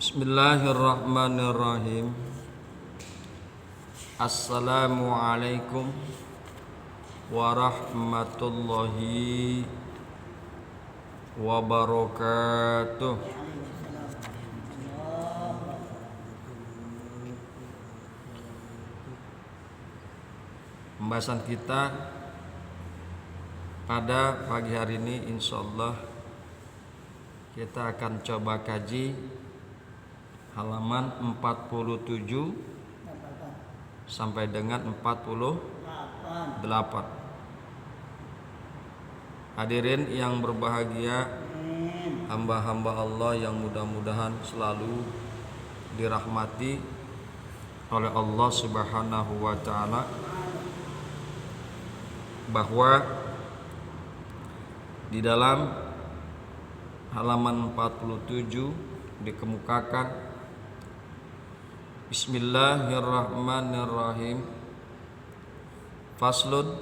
Bismillahirrahmanirrahim. Assalamualaikum warahmatullahi wabarakatuh. Pembahasan kita pada pagi hari ini insyaallah kita akan coba kaji halaman 47 sampai dengan 48. Hadirin yang berbahagia, hamba-hamba Allah yang mudah-mudahan selalu dirahmati oleh Allah Subhanahu wa taala, bahwa di dalam halaman 47 dikemukakan Bismillahirrahmanirrahim. Faslun,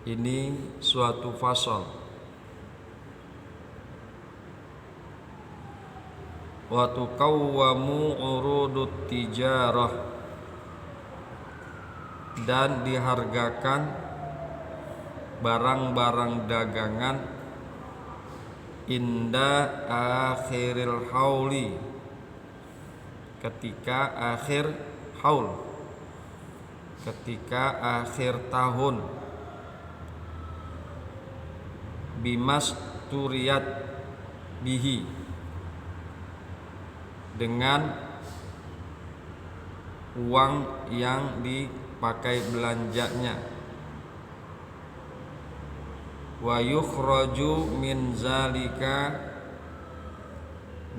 ini suatu fasal. Wa tuqawwamu urudut tijarah, dan dihargakan barang-barang dagangan inda akhiril hauli, ketika akhir haul, ketika akhir tahun, bimas turiyat bihi, dengan uang yang dipakai belanjanya, wa yukhraju min zalika,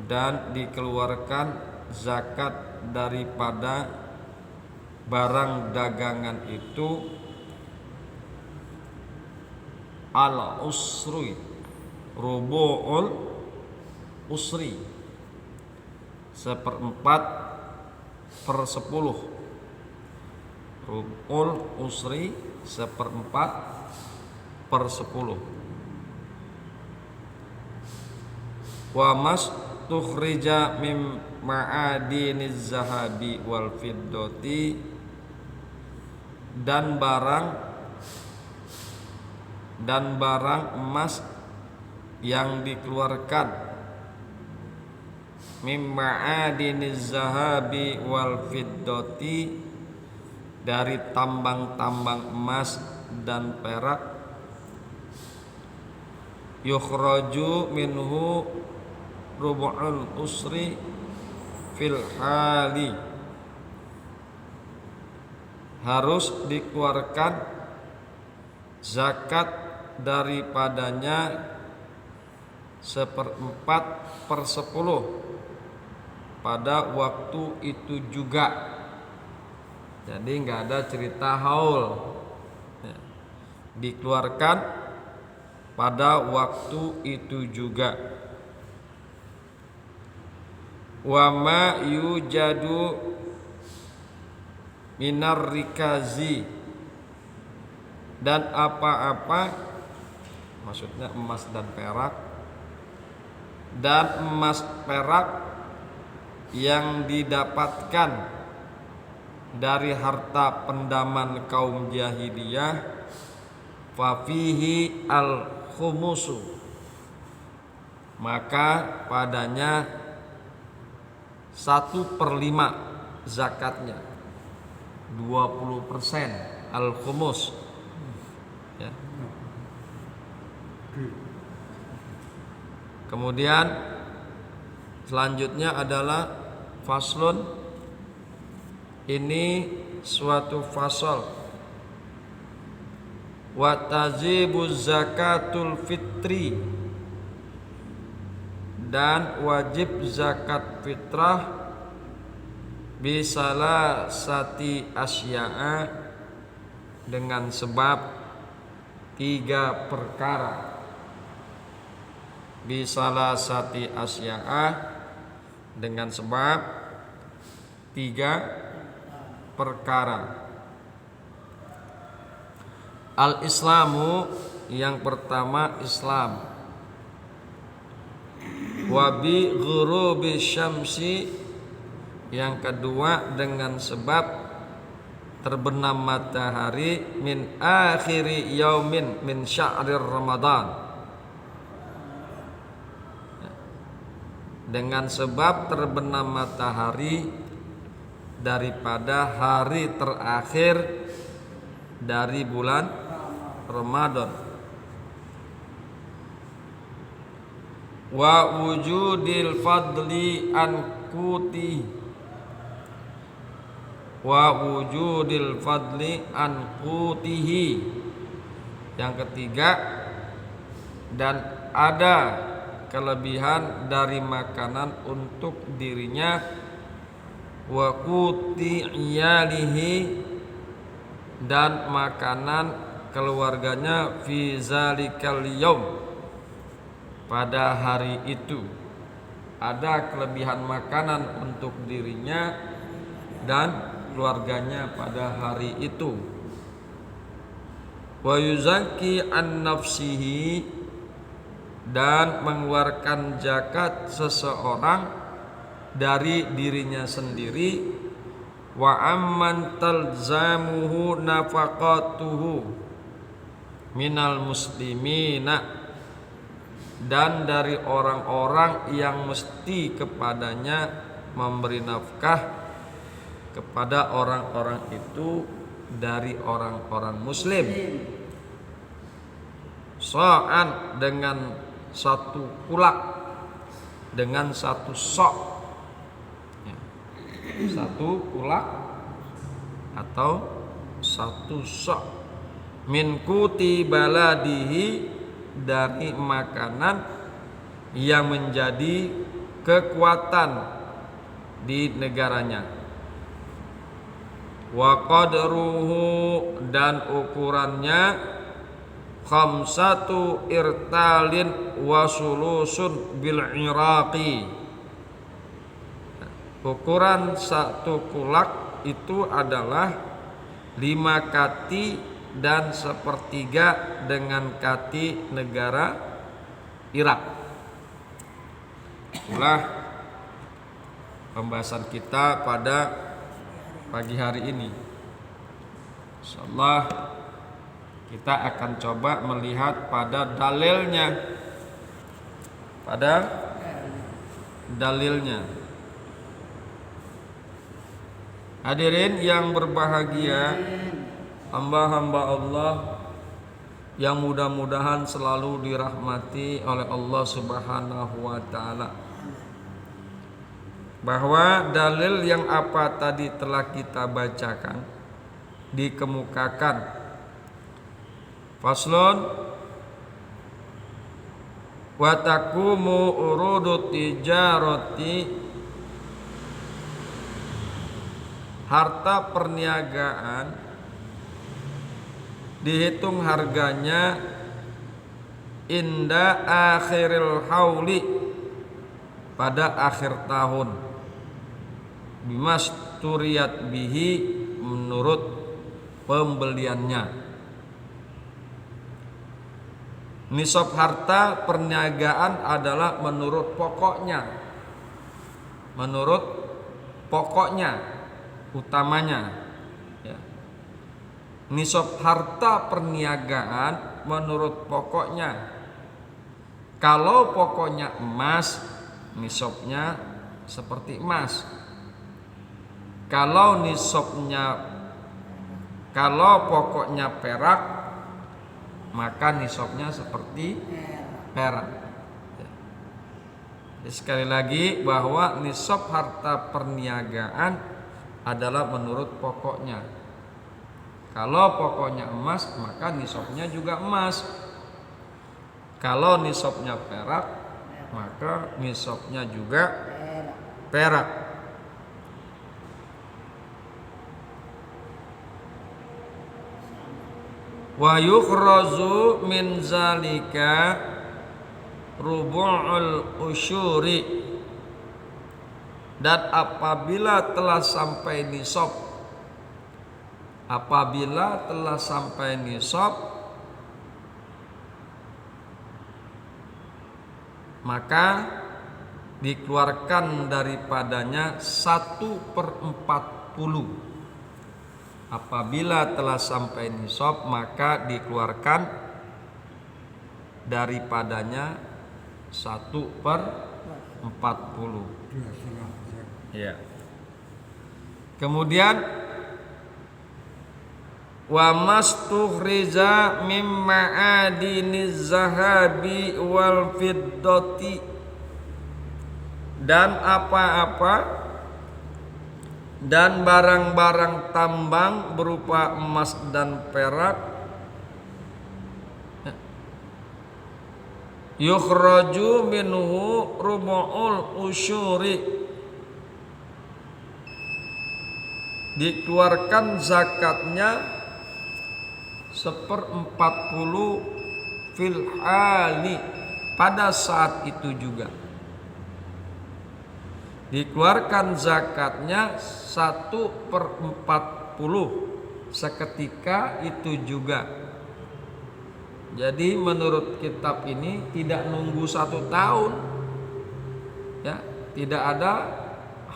dan dikeluarkan zakat daripada barang dagangan itu al usri, rubu'ul usri, 1/4/10. Rubu'ul usri 1/4/10. Wa mas tukhrija mim ma'adiniz zahabi wal fiddati, dan barang emas yang dikeluarkan mim ma'adiniz zahabi wal fiddati, dari tambang-tambang emas dan perak, yukhraju minhu rubu'ul usri fil hali, harus dikeluarkan zakat daripadanya 1/4/10 pada waktu itu juga. Jadi nggak ada cerita haul, dikeluarkan pada waktu itu juga. Wa ma yujadu minar rikazi, dan apa-apa, maksudnya emas dan perak, dan emas perak yang didapatkan dari harta pendaman kaum jahiliyah, fafihi al khumusu, maka padanya 1/5 zakatnya, 20% al khumus, ya. Kemudian selanjutnya adalah faslun, ini suatu fasal. Wa tajibu zakatul fitri, dan wajib zakat fitrah bisalah sati asya'a, dengan sebab 3 perkara. Bisalah sati asya'a, dengan sebab 3 perkara. Al-Islamu, yang pertama Islam. Wa bi ghurubi syamsi, yang kedua dengan sebab terbenam matahari min akhiri yaumin min syahrir Ramadan, dengan sebab terbenam matahari daripada hari terakhir dari bulan Ramadan. Wa wujudil fadli an kuti, wa wujudil fadli an qutihi, yang ketiga dan ada kelebihan dari makanan untuk dirinya, wa quti iyalihi, dan makanan keluarganya, fi zalikal yaum, pada hari itu ada kelebihan makanan untuk dirinya dan keluarganya pada hari itu. Wa yuzakki an nafsihi, dan mengeluarkan zakat seseorang dari dirinya sendiri, wa amman talzamuhu nafaqatuhu minal muslimina, dan dari orang-orang yang mesti kepadanya memberi nafkah kepada orang-orang itu dari orang-orang muslim. So'an, dengan satu kulak, dengan satu sok, satu kulak atau satu sok, min kuti baladihi, dari makanan yang menjadi kekuatan di negaranya. Wa qadruhu, dan ukurannya, khamsatu irtalin wa sulusun bil iraqi, ukuran satu kulak itu adalah 5 kati dan sepertiga dengan kati negara Irak. Itulah pembahasan kita pada pagi hari ini. Insyaallah kita akan coba melihat pada dalilnya. Pada dalilnya. Hadirin yang berbahagia, hamba-hamba Allah yang mudah-mudahan selalu dirahmati oleh Allah Subhanahu wa taala, bahwa dalil yang apa tadi telah kita bacakan dikemukakan. Faslun, wa taqumu urudut tijarati, harta perniagaan dihitung harganya inda akhiril hauli, pada akhir tahun, bimas turiyat bihi, menurut pembeliannya. Nisab harta perniagaan adalah menurut pokoknya, menurut pokoknya, utamanya. Nisab harta perniagaan menurut pokoknya. Kalau pokoknya emas, nisabnya seperti emas. Kalau pokoknya perak, maka nisabnya seperti perak. Jadi sekali lagi bahwa nisab harta perniagaan adalah menurut pokoknya. Kalau pokoknya emas, maka nisabnya juga emas. Kalau nisabnya perak, maka nisabnya juga perak. Wa yukhrazu min zalika rubu'ul usyuri, dan apabila telah sampai nisab, maka dikeluarkan daripadanya 1/40. Apabila telah sampai nisab maka dikeluarkan daripadanya 1/40. Ya. Kemudian wa mastukhriza mim ma'adiniz zahabi wal fiddati, dan apa-apa dan barang-barang tambang berupa emas dan perak yukhraju minhu rubu'ul usyuri, dikeluarkan zakatnya 1/40 fil hali, pada saat itu juga dikeluarkan zakatnya 1/40 seketika itu juga. Jadi menurut kitab ini tidak nunggu 1 tahun, ya, tidak ada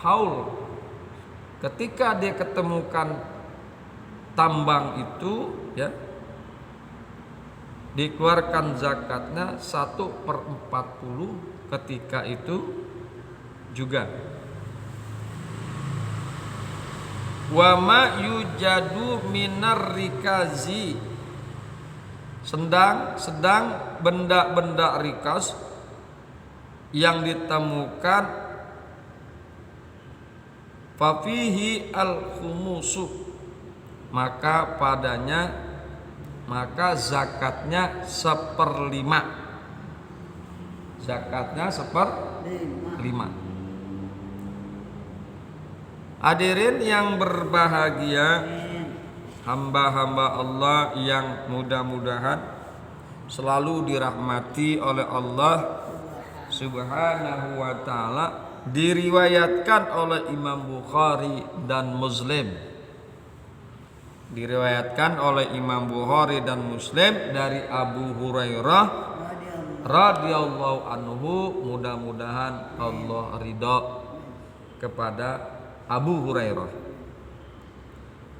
haul. Ketika dia ketemukan tambang itu, ya, dikeluarkan zakatnya 1/40 ketika itu juga. Wa ma yujadu minar rikazi, sedang benda-benda rikas yang ditemukan fafihi al-khumusu, maka padanya zakatnya 1/5. Zakatnya 1/5. Hadirin yang berbahagia, hamba-hamba Allah yang mudah-mudahan selalu dirahmati oleh Allah Subhanahu wa ta'ala, diriwayatkan oleh Imam Bukhari dan Muslim. Diriwayatkan oleh Imam Bukhari dan Muslim dari Abu Hurairah radhiyallahu anhu, mudah-mudahan Allah ridha kepada Abu Hurairah.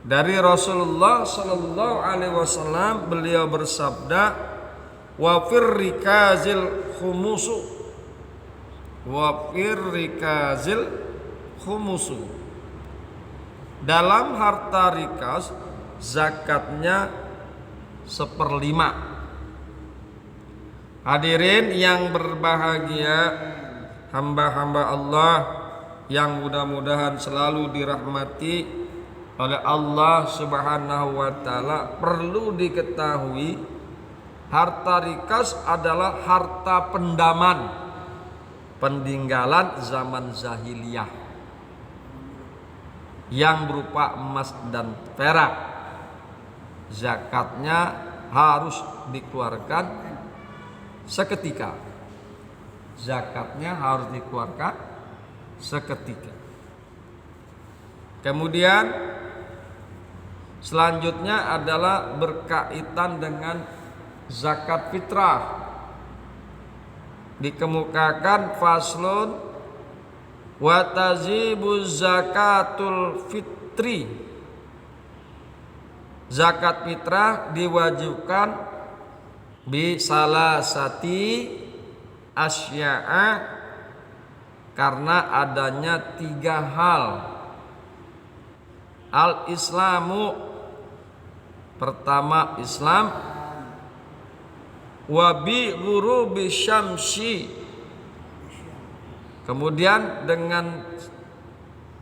Dari Rasulullah sallallahu alaihi wasallam, beliau bersabda, wa fir rikazil khumusu, wa fir rikazil khumusu, dalam harta rikas zakatnya 1/5. Hadirin yang berbahagia, hamba-hamba Allah yang mudah-mudahan selalu dirahmati oleh Allah Subhanahu wa ta'ala, perlu diketahui harta rikas adalah harta pendaman, peninggalan zaman jahiliyah yang berupa emas dan perak. Zakatnya harus dikeluarkan seketika. Zakatnya harus dikeluarkan seketika. Kemudian selanjutnya adalah berkaitan dengan zakat fitrah. Dikemukakan faslun wa tazibu zakatul fitri, zakat fitrah diwajibkan bi salasati asya'a, karena adanya 3 hal. Al-islamu, pertama Islam, wa bi ghurubi syamsi, kemudian dengan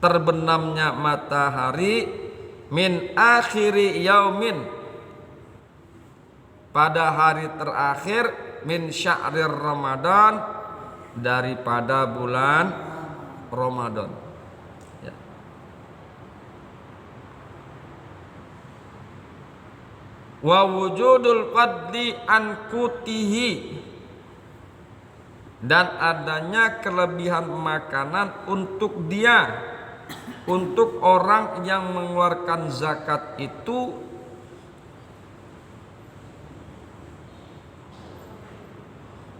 terbenamnya matahari, min akhiri yaumin, pada hari terakhir, min syahrir Ramadan, daripada bulan Ramadan, ya. Wa wujudul fadli an kutihi, dan adanya kelebihan makanan untuk dia, untuk orang yang mengeluarkan zakat itu,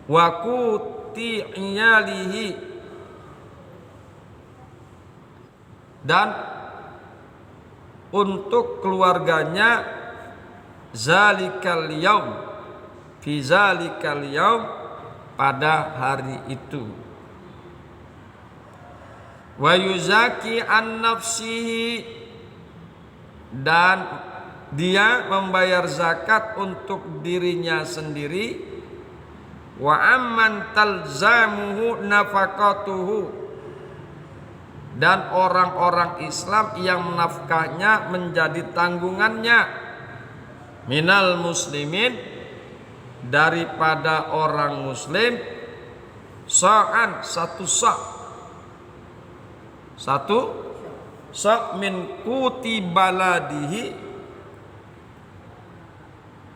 wa iyalihi, dan untuk keluarganya zalikal yaum, fi zalikal yaum, pada hari itu. Wa yuzaki an nafsihi, dan dia membayar zakat untuk dirinya sendiri. Wa amman talzamuhu nafaqatuhu, dan orang-orang Islam yang menafkahnya menjadi tanggungannya, minal muslimin, daripada orang muslim, sa'an, satu sa' min kuti baladihi,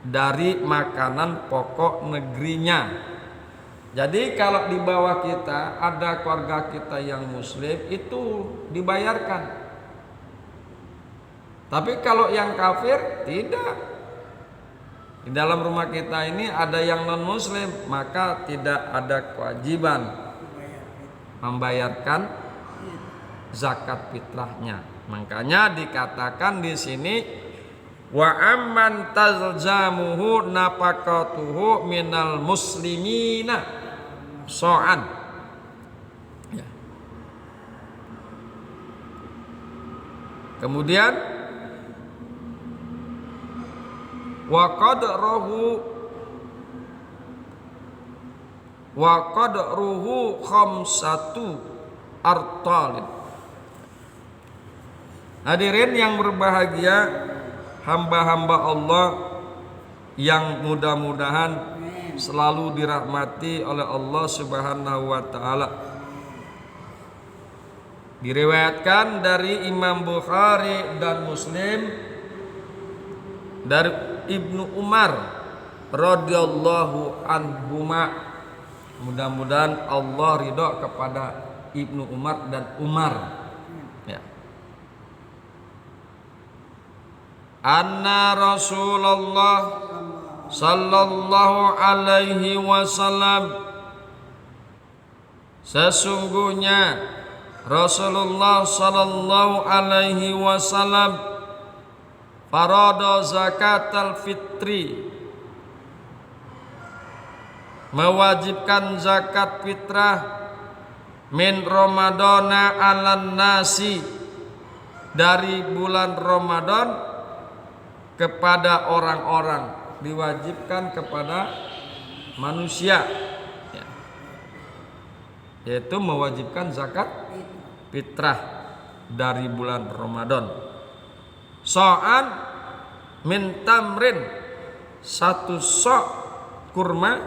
dari makanan pokok negerinya. Jadi kalau di bawah kita ada keluarga kita yang muslim, itu dibayarkan. Tapi kalau yang kafir tidak. Di dalam rumah kita ini ada yang non muslim, maka tidak ada kewajiban membayarkan zakat fitrahnya. Makanya dikatakan di sini wa amman talzamuhu nafaqatuhu minal muslimina so'an. Ya. Kemudian wa qadruhu khamsatu artalin. Hadirin yang berbahagia, hamba-hamba Allah yang mudah-mudahan selalu dirahmati oleh Allah Subhanahu wa taala. Diriwayatkan dari Imam Bukhari dan Muslim dari Ibnu Umar radhiyallahu anhuma. Mudah-mudahan Allah ridha kepada Ibnu Umar dan Umar. Ya. Anna Rasulullah sallallahu alaihi wasallam, sesungguhnya Rasulullah sallallahu alaihi wasallam farada zakatal fitri, mewajibkan zakat fitrah, min Ramadana alan nasi, dari bulan Ramadan kepada orang-orang, diwajibkan kepada manusia, ya. Yaitu mewajibkan zakat fitrah dari bulan Ramadan. So'an min tamrin, satu sok kurma,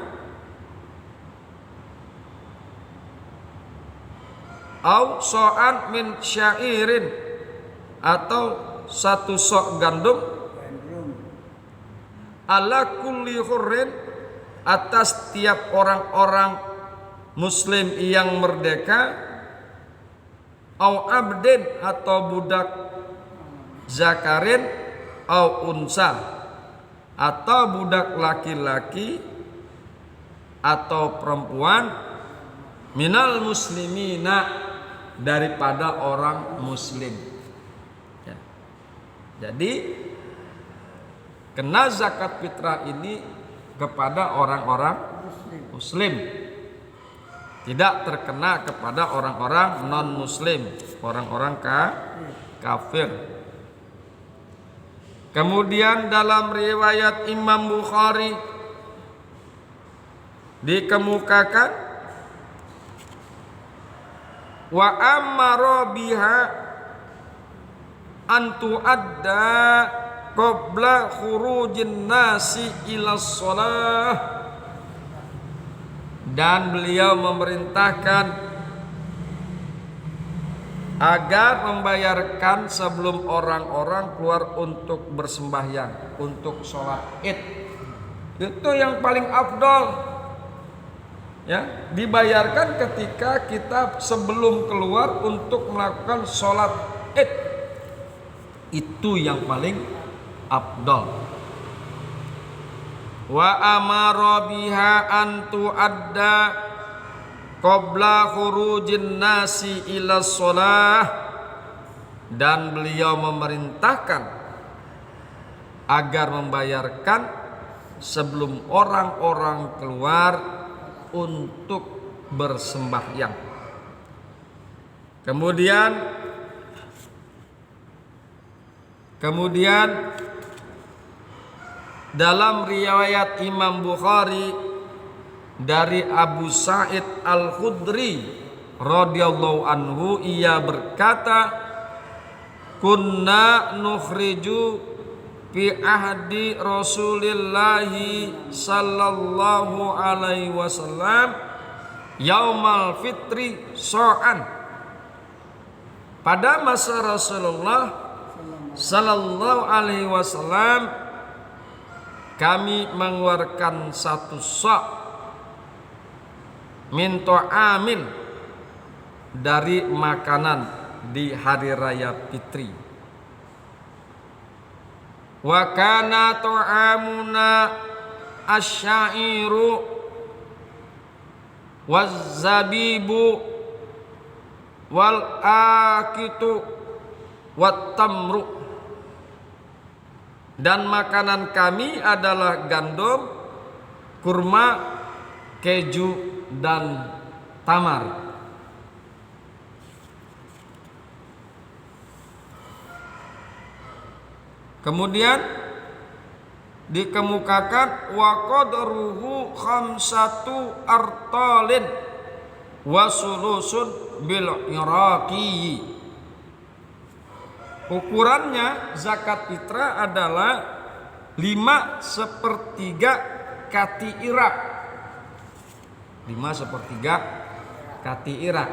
au so'an min syairin, atau satu sok gandum, ala kulli hurrin, atas tiap orang-orang muslim yang merdeka, au abdin, atau budak zakarin, au unsa, atau budak laki-laki atau perempuan, minal muslimina, daripada orang muslim, ya. Jadi kena zakat fitrah ini kepada orang-orang muslim, tidak terkena kepada orang-orang non muslim, orang-orang kafir. Kemudian dalam riwayat Imam Bukhari dikemukakan wa amara biha antu adda qabla khurujin nasi ila shalah, dan beliau memerintahkan agar membayarkan sebelum orang-orang keluar untuk bersembahyang, untuk sholat id. Itu yang paling afdol, ya, dibayarkan ketika kita sebelum keluar untuk melakukan sholat id. Itu yang paling afdal. Wa amara biha an tu'adda qabla khurujin nasi ila shalah, dan beliau memerintahkan agar membayarkan sebelum orang-orang keluar untuk bersembahyang. Kemudian dalam riwayat Imam Bukhari dari Abu Sa'id Al-Khudri radhiyallahu anhu, ia berkata, kunna nukhriju fi ahdi Rasulillahi sallallahu alaihi wasallam yaumal fitri so'an. Pada masa Rasulullah sallallahu alaihi wasallam kami mengeluarkan satu sok min ta'amin dari makanan di hari raya Fitri. Wa kana ta'amuna asy-syairu waz-zabibu wal akitu wat tamru. Dan makanan kami adalah gandum, kurma, keju, dan tamar. Kemudian dikemukakan wa qadruhu khamsatu artalin wa sulusun bil iraqi. Ukurannya zakat fitrah adalah 5/4 kati Irak. 5/4 kati Irak.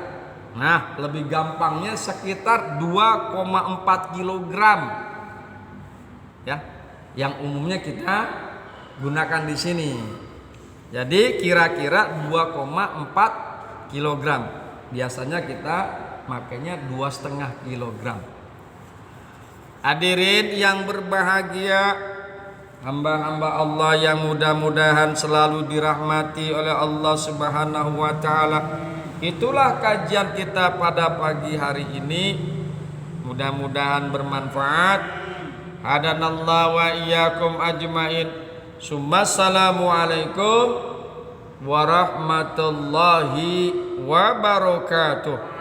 Nah, lebih gampangnya sekitar 2,4 kilogram. Ya, yang umumnya kita gunakan di sini. Jadi kira-kira 2,4 kilogram. Biasanya kita makanya 2,5 kilogram. Hadirin yang berbahagia, hamba-hamba Allah yang mudah-mudahan selalu dirahmati oleh Allah Subhanahu wa taala. Itulah kajian kita pada pagi hari ini. Mudah-mudahan bermanfaat. Hadanallahu wa iyyakum ajmain. Assalamualaikum warahmatullahi wabarakatuh.